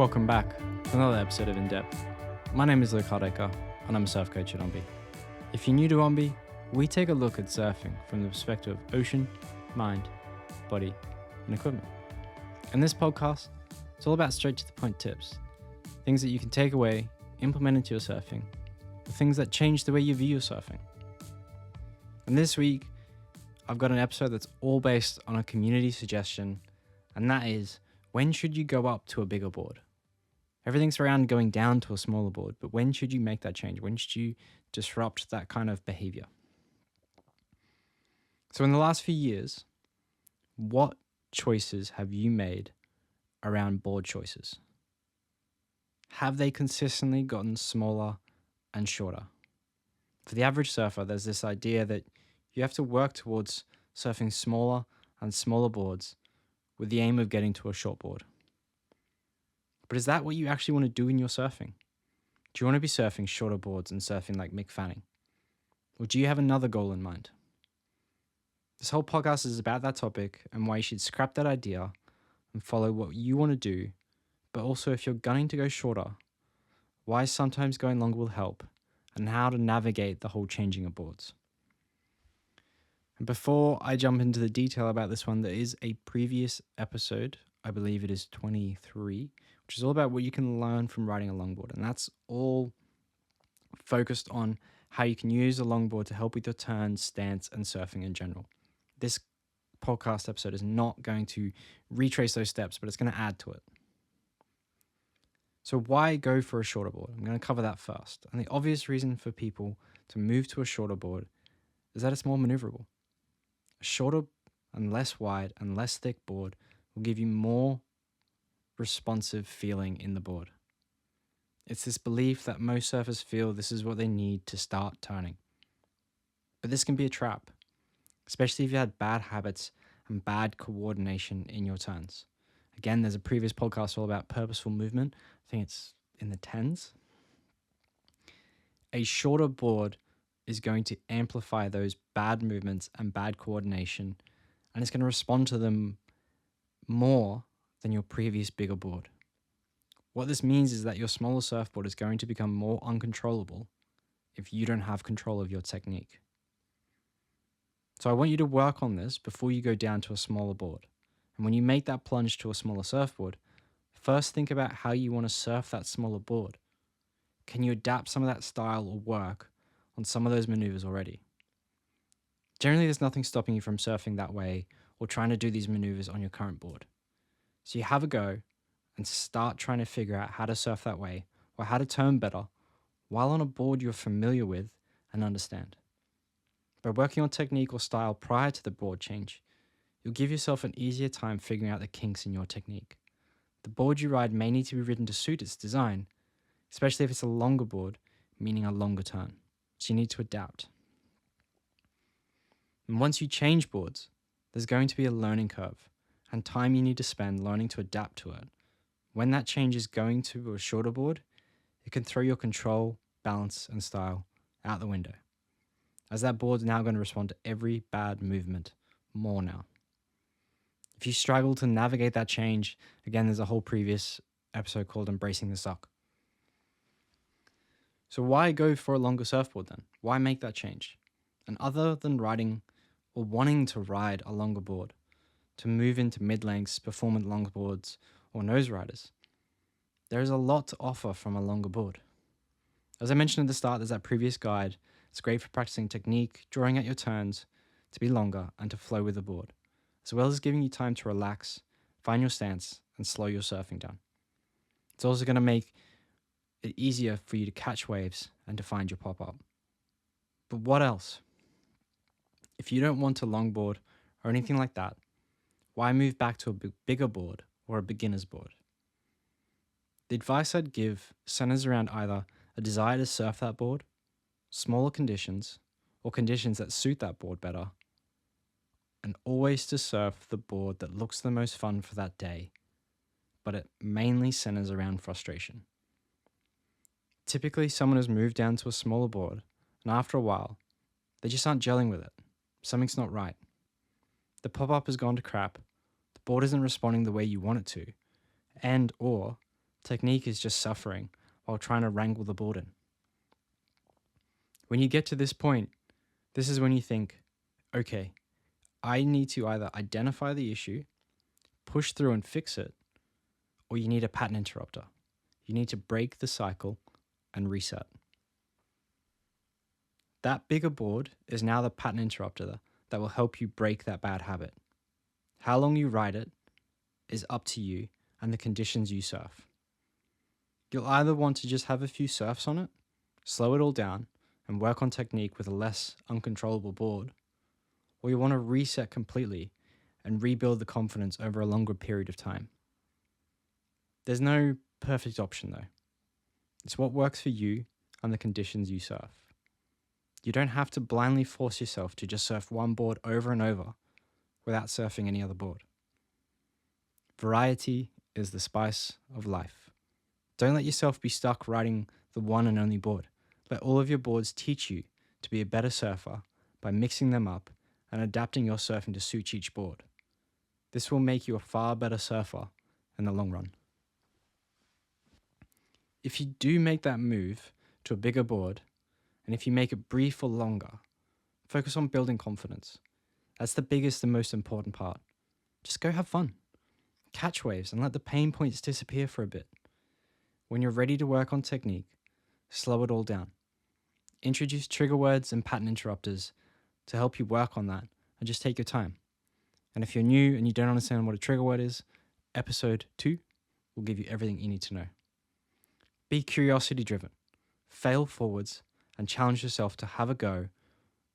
Welcome back to another episode of In Depth. My name is Luke Hardacre and I'm a surf coach at Ombi. If you're new to Ombi, we take a look at surfing from the perspective of ocean, mind, body, and equipment. In this podcast, it's all about straight to the point tips, things that you can take away, implement into your surfing, the things that change the way you view your surfing. And this week, I've got an episode that's all based on a community suggestion, and that is, when should you go up to a bigger board? Everything's around going down to a smaller board, but when should you make that change? When should you disrupt that kind of behavior? So in the last few years, what choices have you made around board choices? Have they consistently gotten smaller and shorter? For the average surfer, there's this idea that you have to work towards surfing smaller and smaller boards with the aim of getting to a short board. But is that what you actually want to do in your surfing? Do you want to be surfing shorter boards and surfing like Mick Fanning? Or do you have another goal in mind? This whole podcast is about that topic and why you should scrap that idea and follow what you want to do, but also if you're gunning to go shorter, why sometimes going longer will help, and how to navigate the whole changing of boards. And before I jump into the detail about this one, there is a previous episode, I believe it is 23, which is all about what you can learn from riding a longboard. And that's all focused on how you can use a longboard to help with your turns, stance, and surfing in general. This podcast episode is not going to retrace those steps, but it's going to add to it. So why go for a shorter board? I'm going to cover that first. And the obvious reason for people to move to a shorter board is that it's more maneuverable. A shorter and less wide and less thick board will give you more responsive feeling in the board. It's this belief that most surfers feel this is what they need to start turning. But this can be a trap, especially if you had bad habits and bad coordination in your turns. Again, there's a previous podcast all about purposeful movement. I think it's in the 10s. A shorter board is going to amplify those bad movements and bad coordination, and it's going to respond to them more than your previous bigger board. What this means is that your smaller surfboard is going to become more uncontrollable if you don't have control of your technique. So I want you to work on this before you go down to a smaller board. And when you make that plunge to a smaller surfboard, first think about how you want to surf that smaller board. Can you adapt some of that style or work on some of those maneuvers already? Generally, there's nothing stopping you from surfing that way or trying to do these maneuvers on your current board. So you have a go and start trying to figure out how to surf that way or how to turn better while on a board you're familiar with and understand. By working on technique or style prior to the board change, you'll give yourself an easier time figuring out the kinks in your technique. The board you ride may need to be ridden to suit its design, especially if it's a longer board, meaning a longer turn. So you need to adapt. And once you change boards, there's going to be a learning curve and time you need to spend learning to adapt to it. When that change is going to a shorter board, it can throw your control, balance, and style out the window, as that board's now going to respond to every bad movement more now. If you struggle to navigate that change, again, there's a whole previous episode called Embracing the Suck. So why go for a longer surfboard then? Why make that change? And other than riding or wanting to ride a longer board, to move into mid-lengths, performance longboards, or nose riders, there is a lot to offer from a longer board. As I mentioned at the start, there's that previous guide. It's great for practicing technique, drawing out your turns to be longer and to flow with the board, as well as giving you time to relax, find your stance, and slow your surfing down. It's also going to make it easier for you to catch waves and to find your pop-up. But what else? If you don't want a longboard or anything like that, why move back to a bigger board or a beginner's board? The advice I'd give centers around either a desire to surf that board, smaller conditions, or conditions that suit that board better, and always to surf the board that looks the most fun for that day, but it mainly centers around frustration. Typically, someone has moved down to a smaller board, and after a while, they just aren't gelling with it. Something's not right. The pop-up has gone to crap, the board isn't responding the way you want it to, and or Technique is just suffering while trying to wrangle the board in. When you get to this point, this is when you think, okay, I need to either identify the issue, push through and fix it, or you need a pattern interrupter. You need to break the cycle and reset. That bigger board is now the pattern interrupter that will help you break that bad habit. How long you ride it is up to you and the conditions you surf. You'll either want to just have a few surfs on it, slow it all down, and work on technique with a less uncontrollable board, or you want to reset completely and rebuild the confidence over a longer period of time. There's no perfect option though. It's what works for you and the conditions you surf. You don't have to blindly force yourself to just surf one board over and over without surfing any other board. Variety is the spice of life. Don't let yourself be stuck riding the one and only board. Let all of your boards teach you to be a better surfer by mixing them up and adapting your surfing to suit each board. This will make you a far better surfer in the long run. If you do make that move to a bigger board, and if you make it brief or longer, focus on building confidence. That's the biggest and most important part. Just go have fun. Catch waves and let the pain points disappear for a bit. When you're ready to work on technique, slow it all down. Introduce trigger words and pattern interrupters to help you work on that, and just take your time. And if you're new and you don't understand what a trigger word is, episode 2 will give you everything you need to know. Be curiosity driven, fail forwards, and challenge yourself to have a go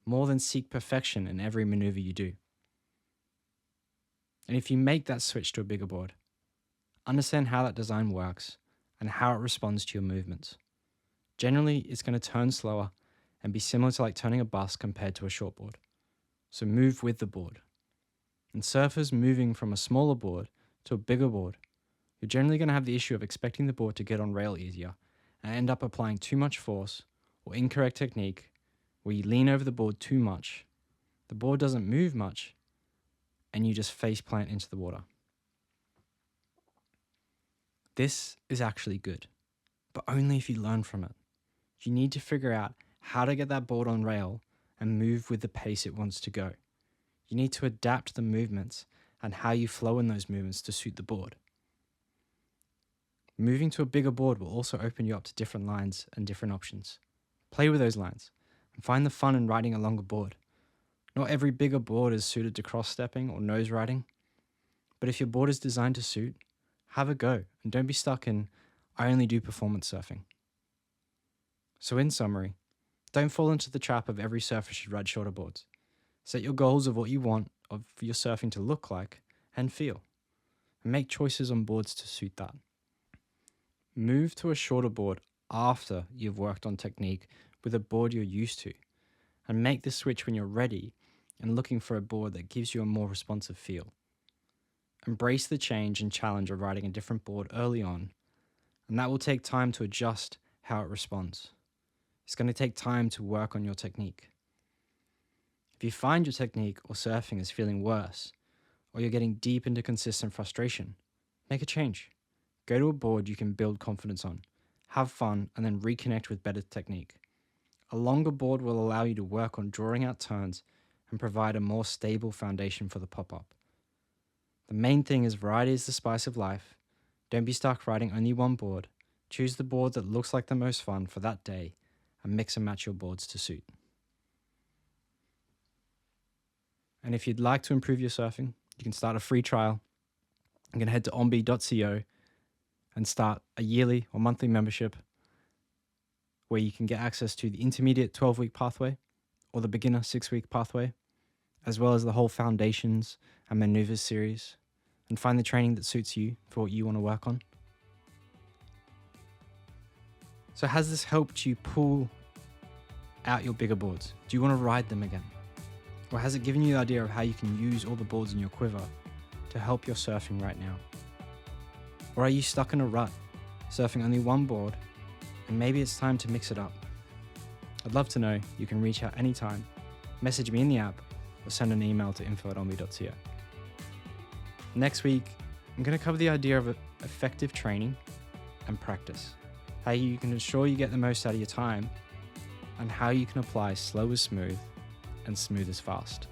more than seek perfection in every maneuver you do. And if you make that switch to a bigger board, understand how that design works and how it responds to your movements. Generally, it's going to turn slower and be similar to like turning a bus compared to a shortboard. So move with the board. And surfers moving from a smaller board to a bigger board, you're generally going to have the issue of expecting the board to get on rail easier and end up applying too much force or incorrect technique where you lean over the board too much, the board doesn't move much, and you just face plant into the water. This is actually good, but only if you learn from it. You need to figure out how to get that board on rail and move with the pace it wants to go. You need to adapt the movements and how you flow in those movements to suit the board. Moving to a bigger board will also open you up to different lines and different options. Play with those lines and find the fun in riding a longer board. Not every bigger board is suited to cross-stepping or nose riding, but if your board is designed to suit, have a go and don't be stuck in, I only do performance surfing. So in summary, don't fall into the trap of every surfer should ride shorter boards. Set your goals of what you want of your surfing to look like and feel, and make choices on boards to suit that. Move to a shorter board after you've worked on technique with a board you're used to, and make the switch when you're ready and looking for a board that gives you a more responsive feel. Embrace the change and challenge of riding a different board early on, and that will take time to adjust how it responds. It's going to take time to work on your technique. If you find your technique or surfing is feeling worse, or you're getting deep into consistent frustration, make a change. Go to a board you can build confidence on, have fun, and then reconnect with better technique. A longer board will allow you to work on drawing out turns and provide a more stable foundation for the pop-up. The main thing is variety is the spice of life. Don't be stuck riding only one board. Choose the board that looks like the most fun for that day and mix and match your boards to suit. And if you'd like to improve your surfing, you can start a free trial. You can head to ombi.co and start a yearly or monthly membership where you can get access to the intermediate 12-week pathway or the beginner 6-week pathway, as well as the whole foundations and maneuvers series, and find the training that suits you for what you want to work on. So has this helped you pull out your bigger boards? Do you want to ride them again? Or has it given you the idea of how you can use all the boards in your quiver to help your surfing right now? Or are you stuck in a rut, surfing only one board, and maybe it's time to mix it up? I'd love to know. You can reach out anytime, message me in the app, or send an email to info@ombi.co. Next week, I'm going to cover the idea of effective training and practice. How you can ensure you get the most out of your time, and how you can apply slow as smooth and smooth as fast.